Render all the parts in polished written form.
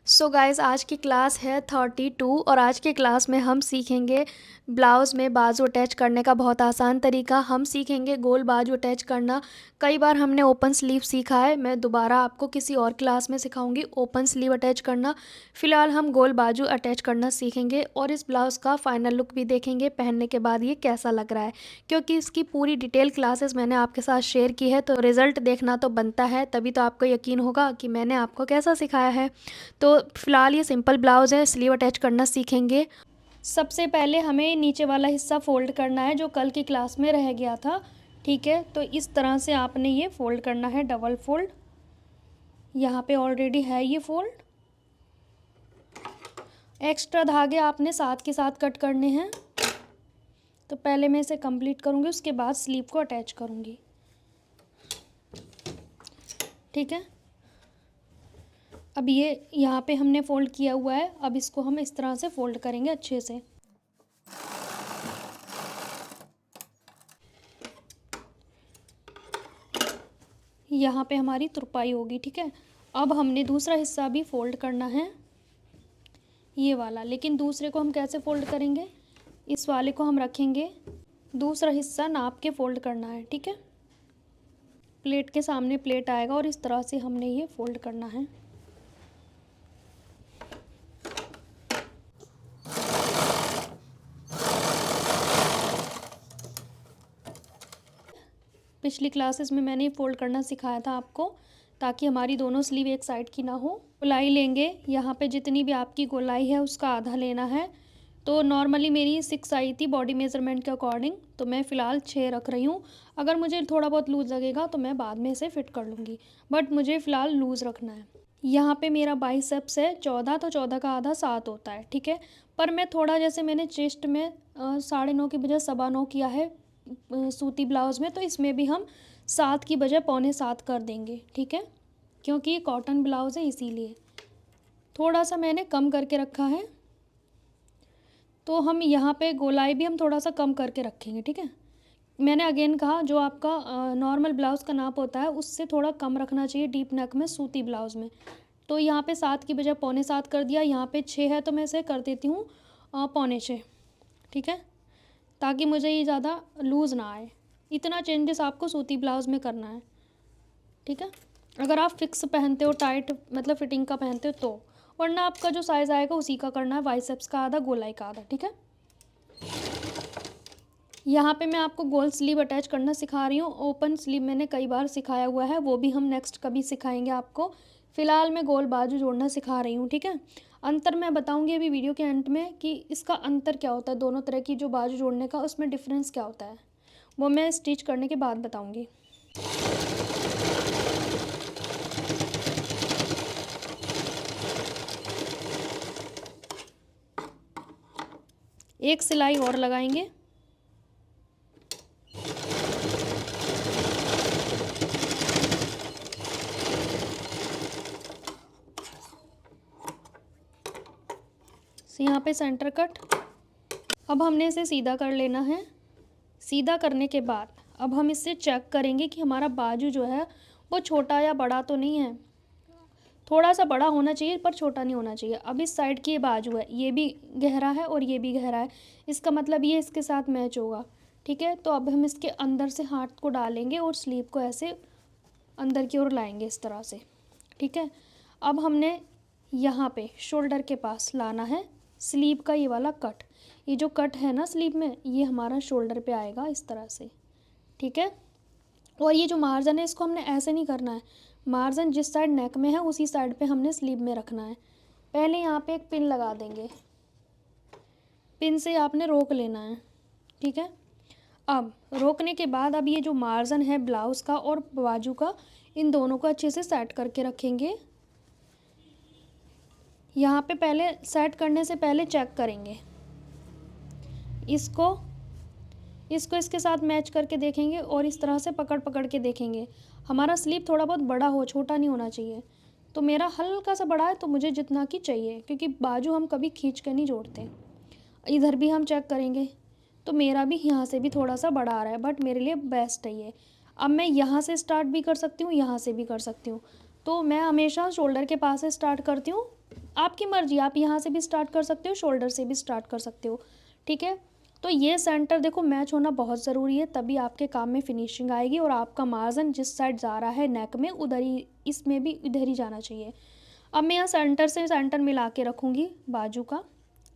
So guys आज की class है 32 और आज की क्लास में हम सीखेंगे ब्लाउज़ में बाजू अटैच करने का बहुत आसान तरीका। हम सीखेंगे गोल बाजू अटैच करना। कई बार हमने ओपन स्लीव सीखा है, मैं दोबारा आपको किसी और क्लास में सिखाऊंगी ओपन स्लीव अटैच करना। फ़िलहाल हम गोल बाजू अटैच करना सीखेंगे और इस ब्लाउज़ का फाइनल लुक भी देखेंगे पहनने के बाद ये कैसा लग रहा है, क्योंकि इसकी पूरी डिटेल क्लासेस मैंने आपके साथ शेयर की है। तो रिज़ल्ट देखना तो बनता है, तभी तो आपको यकीन होगा कि मैंने आपको कैसा सिखाया है। तो फिलहाल ये सिंपल ब्लाउज़ है, स्लीव अटैच करना सीखेंगे। सबसे पहले हमें नीचे वाला हिस्सा फ़ोल्ड करना है जो कल की क्लास में रह गया था। ठीक है, तो इस तरह से आपने ये फ़ोल्ड करना है, डबल फ़ोल्ड। यहाँ पे ऑलरेडी है ये फ़ोल्ड। एक्स्ट्रा धागे आपने साथ के साथ कट करने हैं। तो पहले मैं इसे कंप्लीट करूँगी, उसके बाद स्लीव को अटैच करूँगी। ठीक है, अब ये यहाँ पे हमने फ़ोल्ड किया हुआ है। अब इसको हम इस तरह से फ़ोल्ड करेंगे अच्छे से। यहाँ पे हमारी तुरपाई होगी। ठीक है, अब हमने दूसरा हिस्सा भी फ़ोल्ड करना है, ये वाला। लेकिन दूसरे को हम कैसे फ़ोल्ड करेंगे, इस वाले को हम रखेंगे, दूसरा हिस्सा नाप के फ़ोल्ड करना है। ठीक है, प्लेट के सामने प्लेट आएगा और इस तरह से हमने ये फ़ोल्ड करना है। पिछली क्लासेस में मैंने फ़ोल्ड करना सिखाया था आपको, ताकि हमारी दोनों स्लीव एक साइड की ना हो। गोलाई लेंगे, यहाँ पे जितनी भी आपकी गोलाई है उसका आधा लेना है। तो नॉर्मली मेरी 6 आई थी बॉडी मेज़रमेंट के अकॉर्डिंग, तो मैं फ़िलहाल 6 रख रही हूँ। अगर मुझे थोड़ा बहुत लूज़ लगेगा तो मैं बाद में इसे फ़िट कर लूँगी, बट मुझे फ़िलहाल लूज़ रखना है। यहाँ पे मेरा बाइसेप्स है 14, तो 14 का आधा 7 होता है। ठीक है, पर मैं थोड़ा, जैसे मैंने चेस्ट में 9.5 की बजाय 9.25 किया है सूती ब्लाउज़ में, तो इसमें भी हम 7 की बजाय 6.25 कर देंगे। ठीक है, क्योंकि ये कॉटन ब्लाउज़ है इसीलिए थोड़ा सा मैंने कम करके रखा है। तो हम यहाँ पे गोलाई भी हम थोड़ा सा कम करके रखेंगे। ठीक है, मैंने अगेन कहा जो आपका नॉर्मल ब्लाउज़ का नाप होता है उससे थोड़ा कम रखना चाहिए डीप नेक में सूती ब्लाउज़ में। तो यहाँ पे 7 की बजाय 6.25 कर दिया। यहाँ पे 6 है तो मैं इसे कर देती हूँ 6.25। ठीक है, ताकि मुझे ये ज़्यादा लूज़ ना आए। इतना चेंजेस आपको सूती ब्लाउज़ में करना है। ठीक है, अगर आप फिक्स पहनते हो, टाइट मतलब फिटिंग का पहनते हो तो, वरना आपका जो साइज़ आएगा उसी का करना है, बाइसेप्स का आधा, गोलाई का आधा। ठीक है, यहाँ पे मैं आपको गोल स्लीव अटैच करना सिखा रही हूँ। ओपन स्लीव मैंने कई बार सिखाया हुआ है, वो भी हम नेक्स्ट कभी सिखाएंगे आपको। फ़िलहाल मैं गोल बाजू जोड़ना सिखा रही हूँ। ठीक है, अंतर मैं बताऊँगी अभी वीडियो के एंड में कि इसका अंतर क्या होता है, दोनों तरह की जो बाजू जोड़ने का उसमें डिफरेंस क्या होता है, वो मैं स्टिच करने के बाद बताऊँगी। एक सिलाई और लगाएंगे। यहाँ पे सेंटर कट। अब हमने इसे सीधा कर लेना है। सीधा करने के बाद अब हम इससे चेक करेंगे कि हमारा बाजू जो है वो छोटा या बड़ा तो नहीं है। थोड़ा सा बड़ा होना चाहिए पर छोटा नहीं होना चाहिए। अब इस साइड की ये बाजू है, ये भी गहरा है और ये भी गहरा है, इसका मतलब ये इसके साथ मैच होगा। ठीक है, तो अब हम इसके अंदर से हाथ को डालेंगे और स्लीव को ऐसे अंदर की ओर लाएंगे इस तरह से। ठीक है, अब हमने यहाँ पे शोल्डर के पास लाना है स्लीव का ये वाला कट। ये जो कट है ना स्लीव में, ये हमारा शोल्डर पे आएगा इस तरह से। ठीक है, और ये जो मार्जिन है इसको हमने ऐसे नहीं करना है, मार्जिन जिस साइड नेक में है उसी साइड पे हमने स्लीव में रखना है। पहले यहाँ पे एक पिन लगा देंगे, पिन से आपने रोक लेना है। ठीक है, अब रोकने के बाद अब ये जो मार्जिन है ब्लाउज़ का और बाजू का, इन दोनों को अच्छे से सेट करके रखेंगे। यहाँ पे पहले सेट करने से पहले चेक करेंगे इसको इसके साथ मैच करके देखेंगे और इस तरह से पकड़ पकड़ के देखेंगे। हमारा स्लीव थोड़ा बहुत बड़ा हो, छोटा नहीं होना चाहिए। तो मेरा हल्का सा बड़ा है तो मुझे जितना कि चाहिए, क्योंकि बाजू हम कभी खींच के नहीं जोड़ते। इधर भी हम चेक करेंगे तो मेरा भी यहाँ से भी थोड़ा सा बड़ा आ रहा है, बट मेरे लिए बेस्ट है ये। अब मैं यहाँ से स्टार्ट भी कर सकती हूँ, यहाँ से भी कर सकती हूँ। तो मैं हमेशा शोल्डर के पास से स्टार्ट करती हूँ आपकी मर्जी, आप यहाँ से भी स्टार्ट कर सकते हो, शोल्डर से भी स्टार्ट कर सकते हो, ठीक है। तो ये सेंटर देखो मैच होना बहुत ज़रूरी है, तभी आपके काम में फिनिशिंग आएगी और आपका मार्जिन जिस साइड जा रहा है नेक में उधर ही, इसमें भी इधर ही जाना चाहिए। अब मैं यहाँ सेंटर से सेंटर मिला के रखूँगी बाजू का।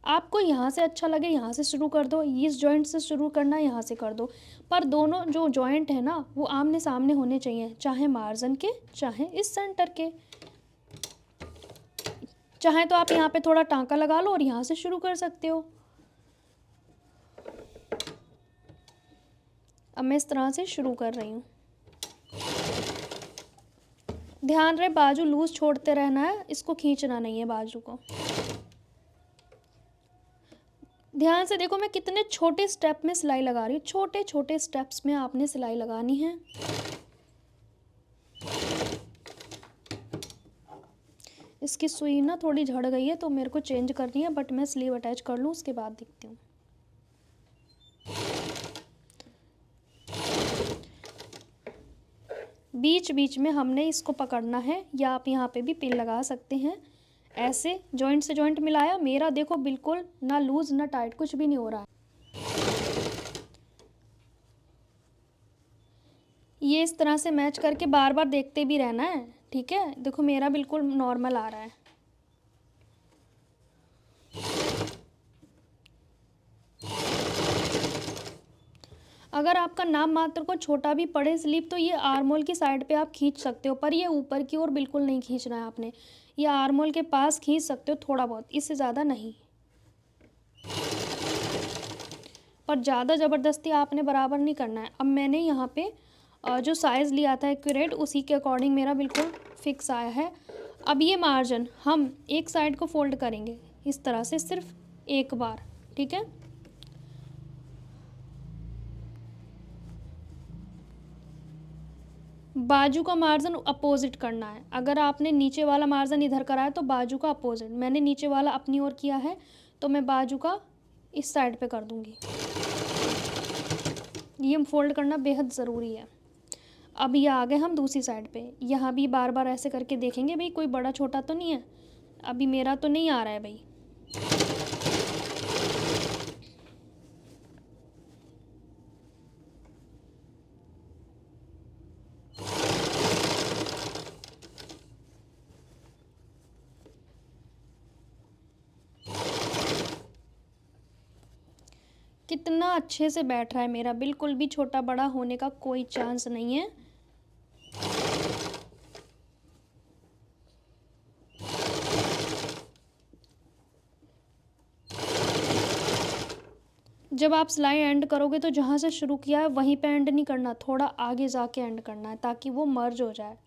आपको यहाँ से अच्छा लगे यहाँ से शुरू कर दो, इस जॉइंट से शुरू करना यहाँ से कर दो, पर दोनों जो जॉइंट है ना वो आमने सामने होने चाहिए, चाहे मार्जिन के चाहे इस सेंटर के। चाहे तो आप यहाँ पे थोड़ा टांका लगा लो और यहाँ से शुरू कर सकते हो। अब मैं इस तरह से शुरू कर रही हूँ। ध्यान रहे बाजू लूज छोड़ते रहना है, इसको खींचना नहीं है बाजू को। ध्यान से देखो मैं कितने छोटे स्टेप में सिलाई लगा रही हूँ, छोटे छोटे स्टेप्स में आपने सिलाई लगानी है। इसकी सुई ना थोड़ी झड़ गई है तो मेरे को चेंज करनी है, बट मैं स्लीव अटैच कर लूँ उसके बाद दिखती हूँ। बीच बीच में हमने इसको पकड़ना है, या आप यहाँ पे भी पिन लगा सकते हैं। ऐसे जॉइंट से जॉइंट मिलाया, मेरा देखो बिल्कुल ना लूज ना टाइट, कुछ भी नहीं हो रहा है। ये इस तरह से मैच करके बार बार देखते भी रहना है, ठीक है। देखो मेरा बिल्कुल नॉर्मल आ रहा है। अगर आपका नाम मात्र को छोटा भी पड़े स्लीव तो ये आर्मोल की साइड पे आप खींच सकते हो, पर ये ऊपर की ओर बिल्कुल नहीं खींचना है आपने। ये आर्मोल के पास खींच सकते हो थोड़ा बहुत, इससे ज़्यादा नहीं, पर ज़्यादा ज़बरदस्ती आपने बराबर नहीं करना है। अब मैंने यहाँ पे जो साइज़ लिया था एक्यूरेट, उसी के अकॉर्डिंग मेरा बिल्कुल फिक्स आया है। अब ये मार्जिन हम एक साइड को फोल्ड करेंगे इस तरह से, सिर्फ एक बार, ठीक है। बाजू का मार्जिन अपोजिट करना है। अगर आपने नीचे वाला मार्जिन इधर करा है तो बाजू का अपोजिट, मैंने नीचे वाला अपनी ओर किया है तो मैं बाजू का इस साइड पे कर दूंगी। ये फोल्ड करना बेहद ज़रूरी है। अब ये आ गए हम दूसरी साइड पे, यहाँ भी बार बार ऐसे करके देखेंगे भाई कोई बड़ा छोटा तो नहीं है। अभी मेरा तो नहीं आ रहा है भाई। कितना अच्छे से बैठ रहा है मेरा, बिल्कुल भी छोटा बड़ा होने का कोई चांस नहीं है। जब आप सिलाई एंड करोगे तो जहाँ से शुरू किया है वहीं पे एंड नहीं करना, थोड़ा आगे जाके एंड करना है ताकि वो मर्ज हो जाए।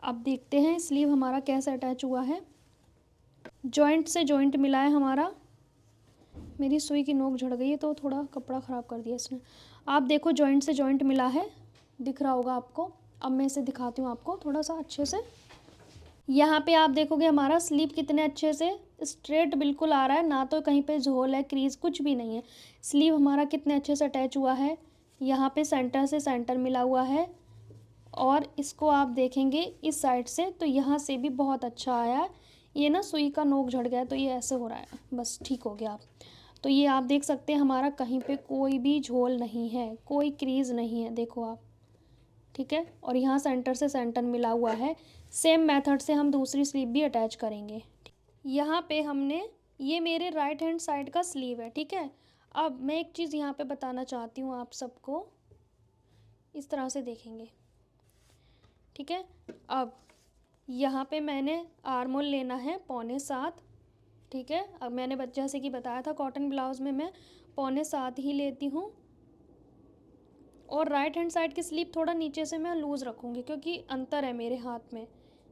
अब देखते हैं स्लीव हमारा कैसे अटैच हुआ है। जॉइंट से जॉइंट मिला है हमारा। मेरी सुई की नोक झड़ गई है तो थोड़ा कपड़ा ख़राब कर दिया इसने। आप देखो जॉइंट से जॉइंट मिला है, दिख रहा होगा आपको। अब मैं इसे दिखाती हूँ आपको थोड़ा सा अच्छे से। यहाँ पे आप देखोगे हमारा स्लीव कितने अच्छे से स्ट्रेट बिल्कुल आ रहा है, ना तो कहीं पे झोल है क्रीज कुछ भी नहीं है। स्लीव हमारा कितने अच्छे से अटैच हुआ है, यहाँ पे सेंटर से सेंटर मिला हुआ है। और इसको आप देखेंगे इस साइड से तो यहाँ से भी बहुत अच्छा आया है। ये ना सुई का नोक झड़ गया तो ये ऐसे हो रहा है, बस ठीक हो गया। आप तो ये आप देख सकते हैं हमारा कहीं पे कोई भी झोल नहीं है, कोई क्रीज नहीं है, देखो आप, ठीक है। और यहाँ सेंटर से सेंटर मिला हुआ है। सेम मेथड से हम दूसरी स्लीव भी अटैच करेंगे। यहाँ पे हमने, ये मेरे राइट हैंड साइड का स्लीव है, ठीक है। अब मैं एक चीज़ यहाँ पे बताना चाहती हूँ आप सबको, इस तरह से देखेंगे, ठीक है। अब यहाँ पे मैंने आर्मोल लेना है 6.25, ठीक है। अब मैंने जैसे कि बताया था कॉटन ब्लाउज़ में मैं 6.25 ही लेती हूँ। और राइट हैंड साइड की स्लीव थोड़ा नीचे से मैं लूज़ रखूँगी क्योंकि अंतर है मेरे हाथ में,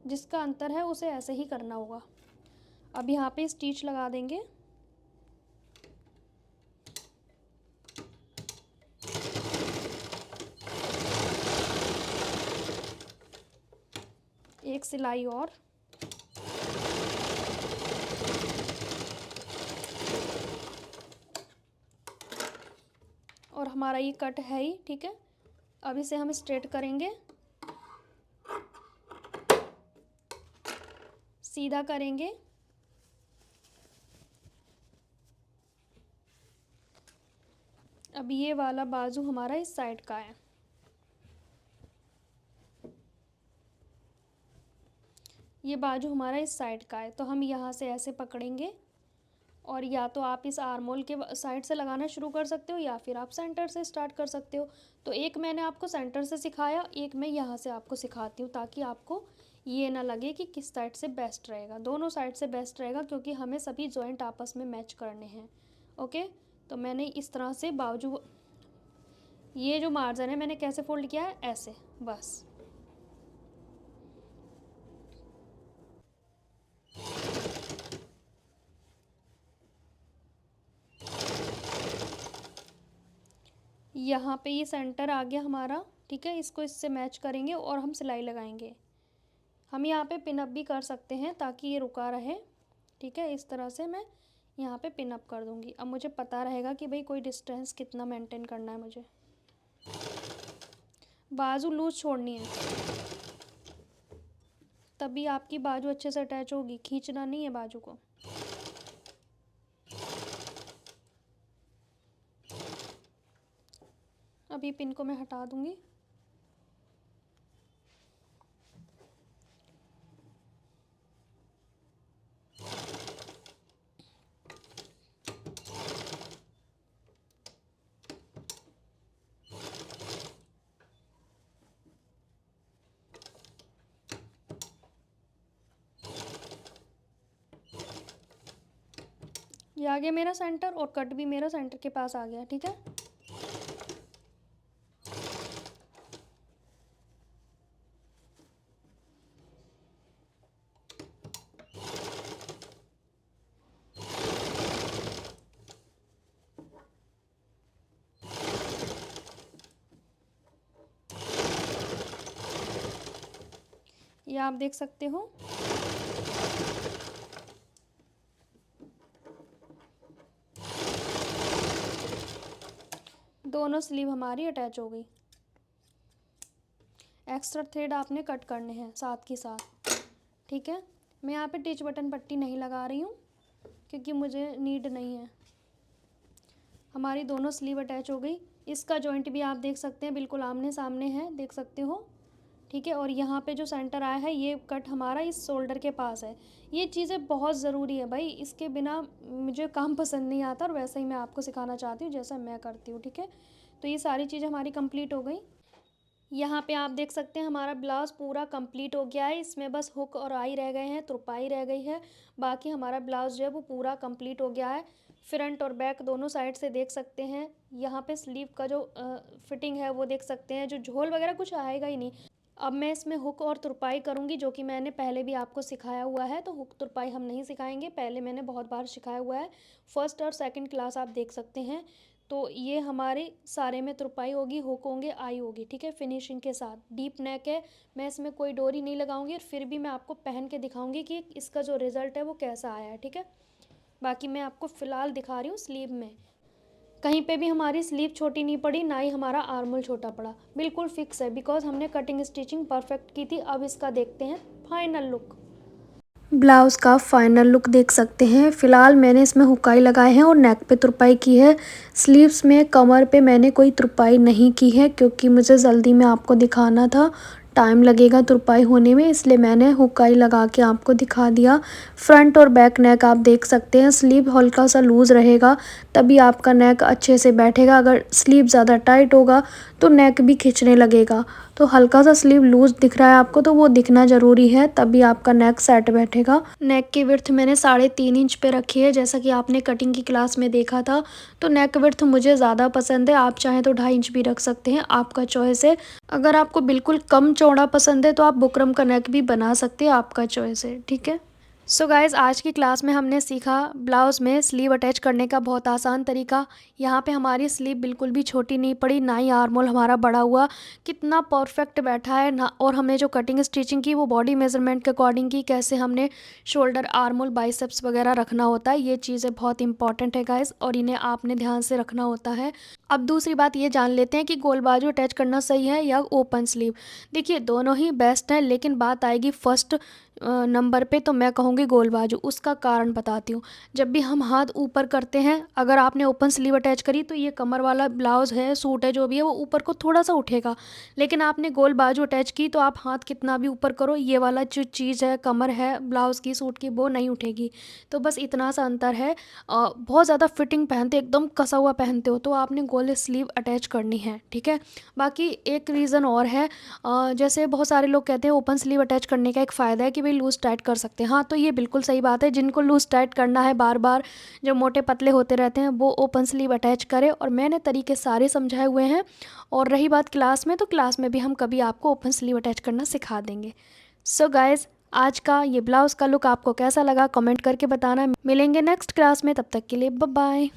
जिसका अंतर है उसे ऐसे ही करना होगा। अब यहाँ पे स्टिच लगा देंगे। एक सिलाई और हमारा ये कट है ही, ठीक है। अब इसे हम स्ट्रेट करेंगे। सीधा करेंगे। अब ये वाला बाजू हमारा इस साइड का है। ये बाजू हमारा इस साइड का है, तो हम यहाँ से ऐसे पकड़ेंगे और या तो आप इस आर्मोल के साइड से लगाना शुरू कर सकते हो या फिर आप सेंटर से स्टार्ट कर सकते हो। तो एक मैंने आपको सेंटर से सिखाया, एक मैं यहाँ से आपको सिखाती हूँ, ताकि आपको ये ना लगे कि किस साइड से बेस्ट रहेगा। दोनों साइड से बेस्ट रहेगा, क्योंकि हमें सभी जॉइंट आपस में मैच करने हैं। ओके, तो मैंने इस तरह से बाजू, ये जो मार्जिन है मैंने कैसे फोल्ड किया है, ऐसे बस। यहाँ पे ये सेंटर आ गया हमारा, ठीक है। इसको इससे मैच करेंगे और हम सिलाई लगाएंगे। हम यहाँ पे पिन अप भी कर सकते हैं ताकि ये रुका रहे, ठीक है। इस तरह से मैं यहाँ पे पिन अप कर दूँगी। अब मुझे पता रहेगा कि भाई कोई डिस्टेंस कितना मेंटेन करना है मुझे। बाजू लूज छोड़नी है, तभी आपकी बाजू अच्छे से अटैच होगी, खींचना नहीं है बाजू को। अभी पिन को मैं हटा दूँगी। ये आ गया मेरा सेंटर और कट भी मेरा सेंटर के पास आ गया, ठीक है। ये आप देख सकते हो। दोनों स्लीव हमारी अटैच हो गई। एक्स्ट्रा थ्रेड आपने कट करने हैं साथ के साथ, ठीक है। मैं यहाँ पे टिच बटन पट्टी नहीं लगा रही हूँ, क्योंकि मुझे नीड नहीं है। हमारी दोनों स्लीव अटैच हो गई। इसका जॉइंट भी आप देख सकते हैं, बिल्कुल आमने सामने है, देख सकते हो, ठीक है। और यहाँ पे जो सेंटर आया है, ये कट हमारा इस शोल्डर के पास है। ये चीज़ें बहुत ज़रूरी है भाई, इसके बिना मुझे काम पसंद नहीं आता, और वैसे ही मैं आपको सिखाना चाहती हूँ जैसा मैं करती हूँ, ठीक है। तो ये सारी चीज़ें हमारी कंप्लीट हो गई। यहाँ पे आप देख सकते हैं हमारा ब्लाउज़ पूरा कंप्लीट हो गया है। इसमें बस हुक और आई रह गए हैं, तुरपाई रह गई है। बाकी हमारा ब्लाउज़ जो है वो पूरा कंप्लीट हो गया है। फ्रंट और बैक दोनों साइड से देख सकते हैं। यहाँ पे स्लीव का जो फिटिंग है वो देख सकते हैं। जो झोल वगैरह कुछ आएगा ही नहीं। अब मैं इसमें हुक और तुरपाई करूँगी, जो कि मैंने पहले भी आपको सिखाया हुआ है। तो हुक तुरपाई हम नहीं सिखाएंगे, पहले मैंने बहुत बार सिखाया हुआ है। फर्स्ट और सेकंड क्लास आप देख सकते हैं। तो ये हमारे सारे में तुरपाई होगी, हुक होंगे, आई होगी, ठीक है। फिनिशिंग के साथ डीप नेक है, मैं इसमें कोई डोरी नहीं लगाऊंगी, और फिर भी मैं आपको पहन के दिखाऊंगी कि इसका जो रिज़ल्ट है वो कैसा आया है, ठीक है। बाकी मैं आपको फ़िलहाल दिखा रही हूँ स्लीव में। कहीं पे भी हमारी स्लीव छोटी नहीं पड़ी, ना ही हमारा आर्मोल छोटा पड़ा, बिल्कुल फिक्स है, बिकॉज हमने कटिंग स्टिचिंग परफेक्ट की थी। अब इसका देखते हैं फाइनल लुक। ब्लाउज़ का फाइनल लुक देख सकते हैं। फ़िलहाल मैंने इसमें हुकाई लगाए हैं और नेक पे तुरपाई की है। स्लीव्स में कमर पे मैंने कोई तुरपाई नहीं की है, क्योंकि मुझे जल्दी में आपको दिखाना था, टाइम लगेगा तुरपाई होने में, इसलिए मैंने हुकाई लगा के आपको दिखा दिया। फ्रंट और बैक नेक आप देख सकते हैं। स्लीव हल्का सा लूज़ रहेगा, तभी आपका नेक अच्छे से बैठेगा। अगर स्लीव ज़्यादा टाइट होगा तो नेक भी खिंचने लगेगा। तो हल्का सा स्लीव लूज़ दिख रहा है आपको, तो वो दिखना ज़रूरी है, तभी आपका नेक सेट बैठेगा। नेक की विड्थ मैंने 3.5 इंच पे रखी है, जैसा कि आपने कटिंग की क्लास में देखा था। तो नेक विड्थ मुझे ज़्यादा पसंद है, आप चाहें तो 2.5 इंच भी रख सकते हैं, आपका चॉइस है। अगर आपको बिल्कुल कम चौड़ा पसंद है तो आप बुकरम का नेक भी बना सकते हैं, आपका चॉइस है, ठीक है। सो गाइज़, आज की क्लास में हमने सीखा ब्लाउज़ में स्लीव अटैच करने का बहुत आसान तरीका। यहाँ पे हमारी स्लीव बिल्कुल भी छोटी नहीं पड़ी, ना ही आर्मोल हमारा बड़ा हुआ, कितना परफेक्ट बैठा है ना। और हमने जो कटिंग स्टिचिंग की वो बॉडी मेजरमेंट के अकॉर्डिंग की, कैसे हमने शोल्डर, आर्मोल, बाइसेप्स वगैरह रखना होता है। ये चीज़ें बहुत इंपॉर्टेंट है गाइज़, और इन्हें आपने ध्यान से रखना होता है। अब दूसरी बात ये जान लेते हैं कि गोल बाजू अटैच करना सही है या ओपन स्लीव। देखिए, दोनों ही बेस्ट हैं, लेकिन बात आएगी फर्स्ट नंबर पे, तो मैं कहूँगी गोल बाजू। उसका कारण बताती हूँ। जब भी हम हाथ ऊपर करते हैं, अगर आपने ओपन स्लीव अटैच करी तो ये कमर वाला ब्लाउज़ है, सूट है, जो भी है, वो ऊपर को थोड़ा सा उठेगा। लेकिन आपने गोल बाजू अटैच की तो आप हाथ कितना भी ऊपर करो, ये वाला जो चीज़ है, कमर है ब्लाउज़ की, सूट की, वो नहीं उठेगी। तो बस इतना सा अंतर है। बहुत ज़्यादा फिटिंग पहनते, एकदम कसा हुआ पहनते हो, तो आपने गोल स्लीव अटैच करनी है, ठीक है। बाकी एक रीज़न और है, जैसे बहुत सारे लोग कहते हैं ओपन स्लीव अटैच करने का एक फ़ायदा है कि भाई लूज़ टाइट कर सकते हैं। हाँ, तो ये बिल्कुल सही बात है। जिनको लूज़ टाइट करना है बार बार, जो मोटे पतले होते रहते हैं, वो ओपन स्लीव अटैच करें। और मैंने तरीके सारे समझाए हुए हैं। और रही बात क्लास में, तो क्लास में भी हम कभी आपको ओपन स्लीव अटैच करना सिखा देंगे। सो गाइज़, आज का ये ब्लाउज़ का लुक आपको कैसा लगा कमेंट करके बताना। मिलेंगे नेक्स्ट क्लास में, तब तक के लिए बाय बाय।